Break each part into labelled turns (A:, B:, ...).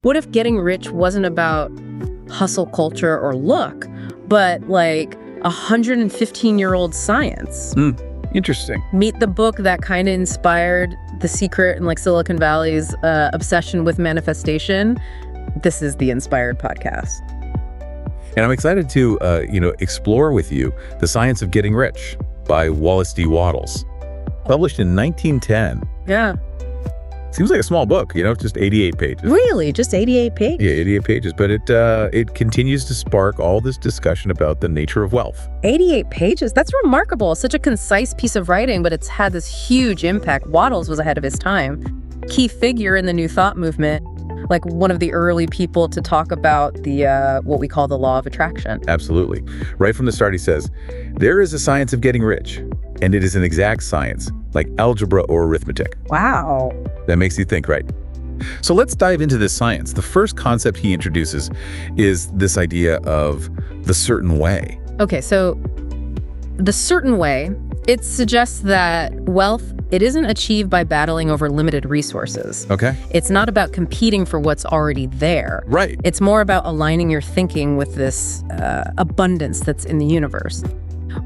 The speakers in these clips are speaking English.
A: What if getting rich wasn't about hustle culture or luck, but like 115-year-old science?
B: Interesting.
A: Meet the book that kind of inspired The Secret and like Silicon Valley's obsession with manifestation. This is the Inspired Podcast.
B: And I'm excited to, explore with you The Science of Getting Rich by Wallace D. Wattles. Published in 1910.
A: Yeah.
B: Seems like a small book, just 88 pages.
A: Really? Just 88 pages?
B: Yeah, 88 pages. But it continues to spark all this discussion about the nature of wealth.
A: 88 pages? That's remarkable. Such a concise piece of writing, but it's had this huge impact. Wattles was ahead of his time. Key figure in the New Thought movement, like one of the early people to talk about the what we call the law of attraction.
B: Absolutely. Right from the start, he says, there is a science of getting rich, and it is an exact science, like algebra or arithmetic.
A: Wow.
B: That makes you think, right? So let's dive into this science. The first concept he introduces is this idea of the certain way.
A: Okay, so the certain way, it suggests that wealth, it isn't achieved by battling over limited resources.
B: Okay.
A: It's not about competing for what's already there.
B: Right.
A: It's more about aligning your thinking with this abundance that's in the universe.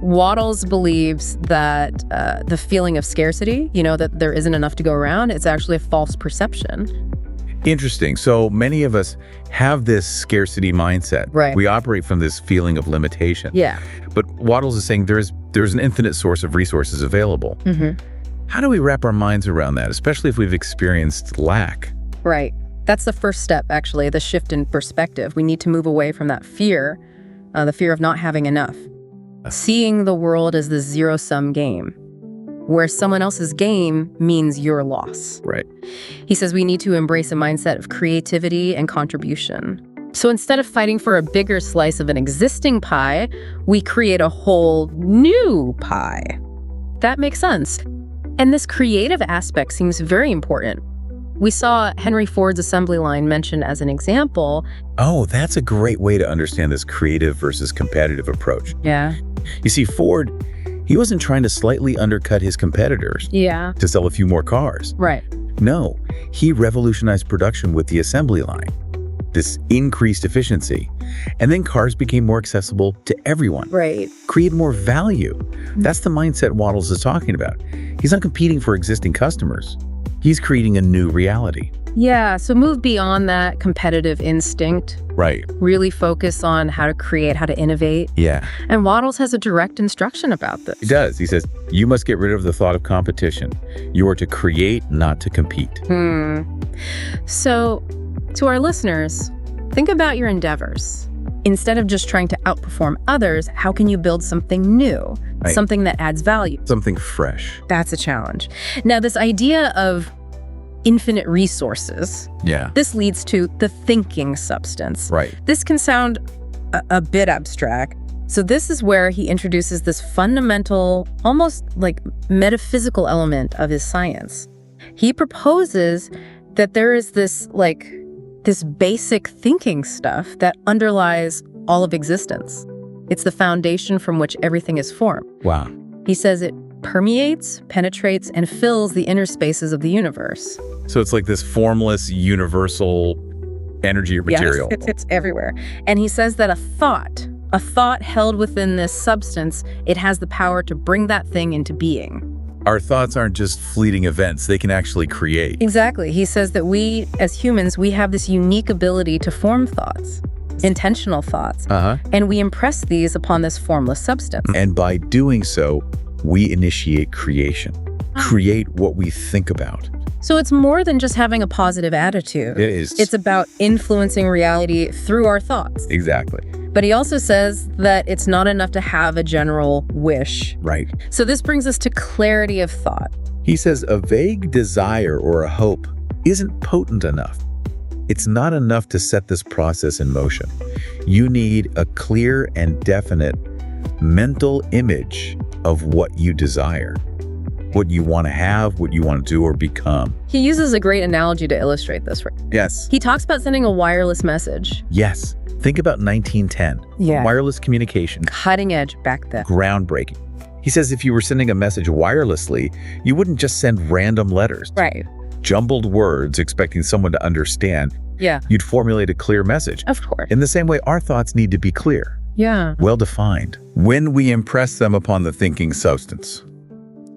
A: Wattles believes that the feeling of scarcity, that there isn't enough to go around, it's actually a false perception.
B: Interesting. So many of us have this scarcity mindset.
A: Right.
B: We operate from this feeling of limitation.
A: Yeah.
B: But Wattles is saying there's an infinite source of resources available.
A: Mm-hmm.
B: How do we wrap our minds around that, especially if we've experienced lack?
A: Right. That's the first step, actually, the shift in perspective. We need to move away from that fear, the fear of not having enough. Seeing the world as this zero-sum game, where someone else's game means your loss.
B: Right.
A: He says we need to embrace a mindset of creativity and contribution. So instead of fighting for a bigger slice of an existing pie, we create a whole new pie. That makes sense. And this creative aspect seems very important. We saw Henry Ford's assembly line mentioned as an example.
B: Oh, that's a great way to understand this creative versus competitive approach.
A: Yeah.
B: You see, Ford, he wasn't trying to slightly undercut his competitors
A: Yeah.
B: to sell a few more cars.
A: Right.
B: No, he revolutionized production with the assembly line, this increased efficiency, and then cars became more accessible to everyone.
A: Right.
B: Create more value. That's the mindset Wattles is talking about. He's not competing for existing customers. He's creating a new reality.
A: Yeah, so move beyond that competitive instinct.
B: Right.
A: Really focus on how to create, how to innovate.
B: Yeah.
A: And Wattles has a direct instruction about this.
B: He does. He says, you must get rid of the thought of competition. You are to create, not to compete.
A: So, to our listeners, think about your endeavors. Instead of just trying to outperform others, how can you build something new?
B: Right.
A: Something that adds value?
B: Something fresh.
A: That's a challenge. Now, this idea of infinite resources, this leads to the thinking substance.
B: Right.
A: This can sound a bit abstract. So this is where he introduces this fundamental, almost like metaphysical element of his science. He proposes that there is this basic thinking stuff that underlies all of existence. It's the foundation from which everything is formed.
B: Wow.
A: He says it permeates, penetrates, and fills the inner spaces of the universe.
B: So it's like this formless, universal energy or material.
A: Yes, it's everywhere. And he says that a thought held within this substance, it has the power to bring that thing into being.
B: Our thoughts aren't just fleeting events. They can actually create.
A: Exactly. He says that we, as humans, we have this unique ability to form thoughts, intentional thoughts, and we impress these upon this formless substance.
B: And by doing so, we initiate creation. Create what we think about.
A: So it's more than just having a positive attitude.
B: It is.
A: It's about influencing reality through our thoughts.
B: Exactly.
A: But he also says that it's not enough to have a general wish.
B: Right.
A: So this brings us to clarity of thought.
B: He says a vague desire or a hope isn't potent enough. It's not enough to set this process in motion. You need a clear and definite mental image of what you desire, what you want to have, what you want to do or become.
A: He uses a great analogy to illustrate this.
B: Yes.
A: He talks about sending a wireless message.
B: Yes. Think about 1910.
A: Yeah.
B: Wireless communication.
A: Cutting edge back then.
B: Groundbreaking. He says if you were sending a message wirelessly, you wouldn't just send random letters.
A: Right.
B: Jumbled words expecting someone to understand.
A: Yeah.
B: You'd formulate a clear message.
A: Of course.
B: In the same way, our thoughts need to be clear,
A: Yeah.
B: well-defined, when we impress them upon the thinking substance.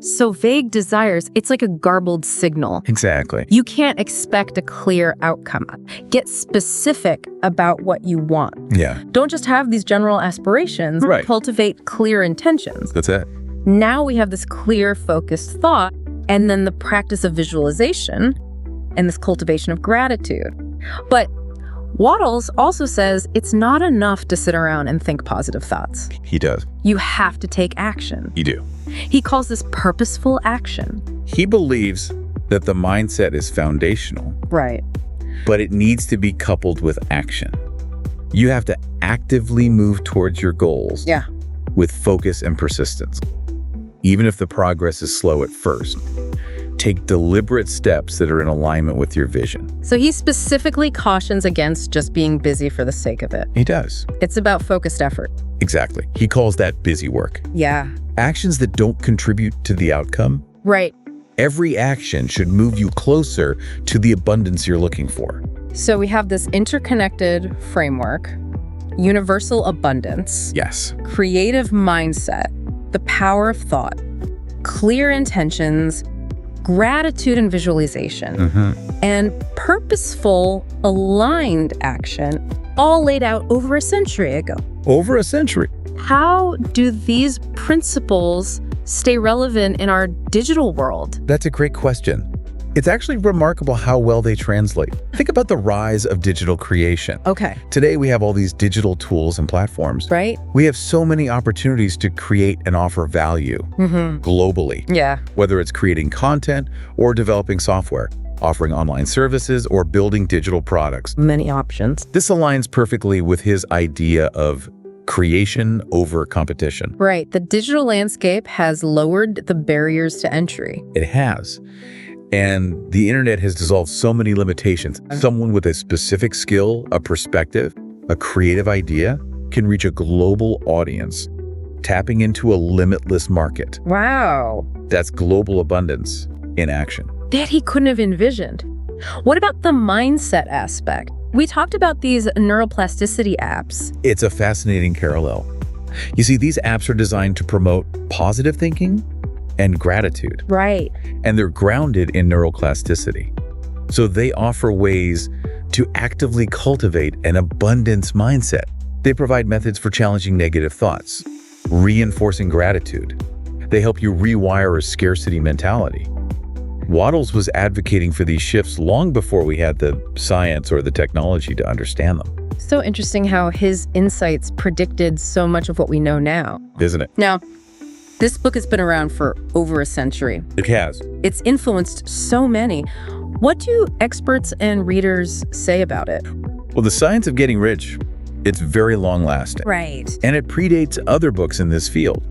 A: So vague desires, it's like a garbled signal.
B: Exactly.
A: You can't expect a clear outcome. Get specific about what you want.
B: Yeah,
A: Don't just have these general aspirations.
B: Right.
A: Cultivate clear intentions.
B: that's it.
A: Now we have this clear, focused thought, and then the practice of visualization and this cultivation of gratitude. But Wattles also says it's not enough to sit around and think positive thoughts.
B: He does.
A: You have to take action.
B: You do.
A: He calls this purposeful action.
B: He believes that the mindset is foundational,
A: Right.
B: but it needs to be coupled with action. You have to actively move towards your goals
A: Yeah.
B: with focus and persistence. Even if the progress is slow at first, take deliberate steps that are in alignment with your vision.
A: So he specifically cautions against just being busy for the sake of it.
B: He does.
A: It's about focused effort.
B: Exactly. He calls that busy work.
A: Yeah.
B: Actions that don't contribute to the outcome.
A: Right.
B: Every action should move you closer to the abundance you're looking for.
A: So we have this interconnected framework, universal abundance,
B: Yes.
A: creative mindset, the power of thought, clear intentions, gratitude and visualization, and purposeful, aligned action, all laid out over a century ago.
B: Over a century.
A: How do these principles stay relevant in our digital world?
B: That's a great question. It's actually remarkable how well they translate. Think about the rise of digital creation.
A: Okay,
B: Today, we have all these digital tools and platforms.
A: right?
B: We have so many opportunities to create and offer value globally,
A: Yeah.
B: whether it's creating content or developing software, offering online services or building digital products.
A: Many options.
B: This aligns perfectly with his idea of creation over competition.
A: Right. The digital landscape has lowered the barriers to entry.
B: It has. And the internet has dissolved so many limitations. Someone with a specific skill, a perspective, a creative idea can reach a global audience, tapping into a limitless market.
A: Wow.
B: That's global abundance in action.
A: That he couldn't have envisioned. What about the mindset aspect? We talked about these neuroplasticity apps.
B: It's a fascinating parallel. You see, these apps are designed to promote positive thinking and gratitude,
A: Right.
B: and they're grounded in neuroplasticity. So they offer ways to actively cultivate an abundance mindset. They provide methods for challenging negative thoughts, reinforcing gratitude. They help you rewire a scarcity mentality. Wattles was advocating for these shifts long before we had the science or the technology to understand them,
A: So interesting how his insights predicted so much of what we know now.
B: isn't it?
A: Now, this book has been around for over a century.
B: It has.
A: It's influenced so many. What do experts and readers say about it?
B: Well, The Science of Getting Rich, it's very long-lasting.
A: Right.
B: And it predates other books in this field,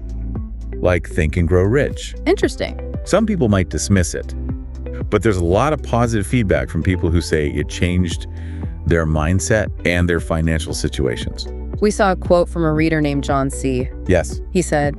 B: like Think and Grow Rich.
A: Interesting.
B: Some people might dismiss it, but there's a lot of positive feedback from people who say it changed their mindset and their financial situations.
A: We saw a quote from a reader named John C.
B: Yes,
A: He said,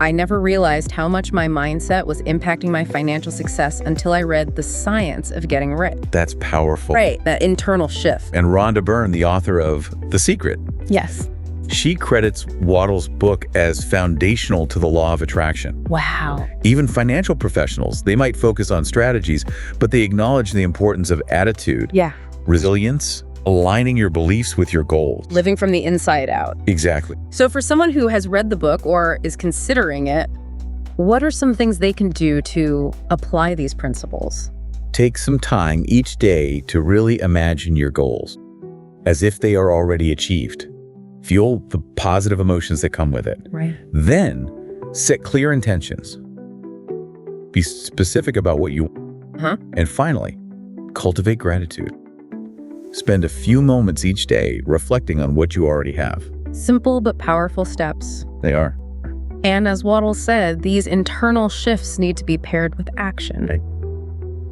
A: "I never realized how much my mindset was impacting my financial success until I read The Science of Getting Rich."
B: that's powerful.
A: Right, that internal shift.
B: And Rhonda Byrne, the author of The Secret,
A: Yes.
B: she credits Wattles' book as foundational to the law of attraction.
A: Wow.
B: Even financial professionals, they might focus on strategies, but they acknowledge the importance of attitude,
A: Yeah.
B: resilience, aligning your beliefs with your goals.
A: Living from the inside out.
B: Exactly.
A: So for someone who has read the book or is considering it, what are some things they can do to apply these principles?
B: Take some time each day to really imagine your goals as if they are already achieved. Feel the positive emotions that come with it.
A: Right.
B: Then set clear intentions. Be specific about what you want. And finally, cultivate gratitude. Spend a few moments each day reflecting on what you already have.
A: Simple but powerful steps.
B: They are.
A: And as Wattles said, these internal shifts need to be paired with action.
B: Okay.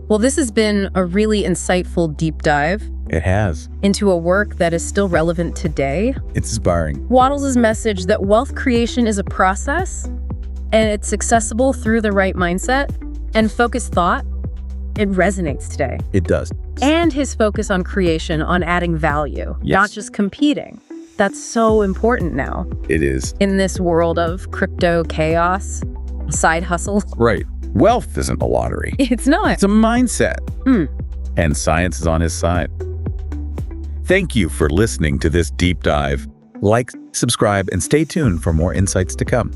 A: Well, this has been a really insightful deep dive
B: It has.
A: into a work that is still relevant today.
B: It's inspiring.
A: Wattles' message that wealth creation is a process and it's accessible through the right mindset and focused thought It resonates today.
B: It does.
A: And his focus on creation, on adding value,
B: Yes.
A: not just competing. That's so important now.
B: It is.
A: In this world of crypto chaos, side hustles.
B: Right. Wealth isn't a lottery.
A: It's not.
B: It's a mindset. And science is on his side. Thank you for listening to this deep dive. Like, subscribe, and stay tuned for more insights to come.